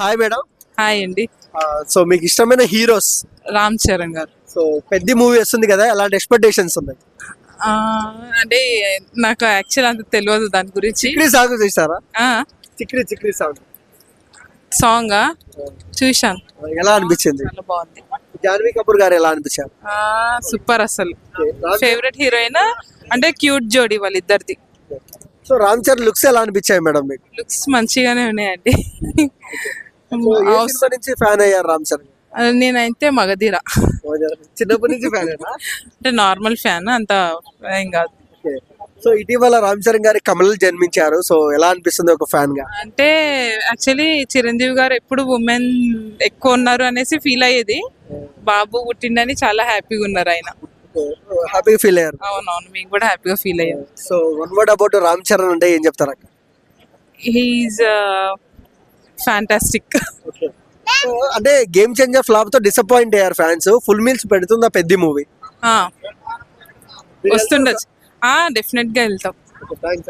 Hi madam. Hi అండి. So మీకు ఇష్టమైన హీరోస్? రామ్ చరణ్ గారు. సో పెద్ద మూవీ వస్తుంది కదా, ఎలాంటి ఎక్స్పెక్టేషన్స్ ఉన్నాయి? ఆ, అంటే నాకు యాక్చువల్ అంత తెలియదు దాని గురించి. చిక్రీ సాంగ్ చూసారా? చిక్రీ సాంగ్ సాంగ్ చూశాను, ఎలా అనిపించింది? చాలా బాగుంది. జాన్వీ కపూర్ గారు ఎలా అనిపించారు? సూపర్ అసలు. ఫేవరెట్ హీరోయిన్ అంటే క్యూట్ జోడీ వాళ్ళిద్దరిది. సో రామ్ చరణ్ లుక్స్ ఎలా అనిపించాయి మేడం మీకు? లుక్స్ మంచిగానే ఉన్నాయండి. సినిమా నుంచి ఫ్యాన్ అయ్యారు రామ్ చరణ్? నేనైతే మగధీర చిన్నప్పటి నుంచి ఫ్యాన్ అంటే నార్మల్ ఫ్యాన్, అంత ఏం కాదు. సో ఇటీవల రామ్ చరణ్ గారి కమల్ జన్మించారు, సో ఎలా అనిపిస్తుంది ఒక ఫ్యాన్ గా? అంటే యాక్చువల్లీ చిరంజీవి గారు ఎప్పుడు ఉమెన్ ఎక్కువ ఉన్నారు అనేసి ఫీల్ అయ్యేది. బాబు పుట్టిండని చాలా హ్యాపీగా ఉన్నారు ఆయన. హ్యాపీగా ఫీల్ అయ్యారు? అవునవును, మేము కూడా హ్యాపీగా ఫీల్ అయ్యాం. So one word about Ram Charan అంటే ఏం చెప్తారు అక్క? He's fantastic. అంటే గేమ్ చేంజర్ ఫ్లాప్ తో డిసప్పాయింట్ అయ్యారు ఫ్యాన్స్. ఫుల్ మీల్స్ పెడుతుందా పెద్ద మూవీ? వస్తుండొచ్చు, డెఫినెట్ గా వెళ్తాం.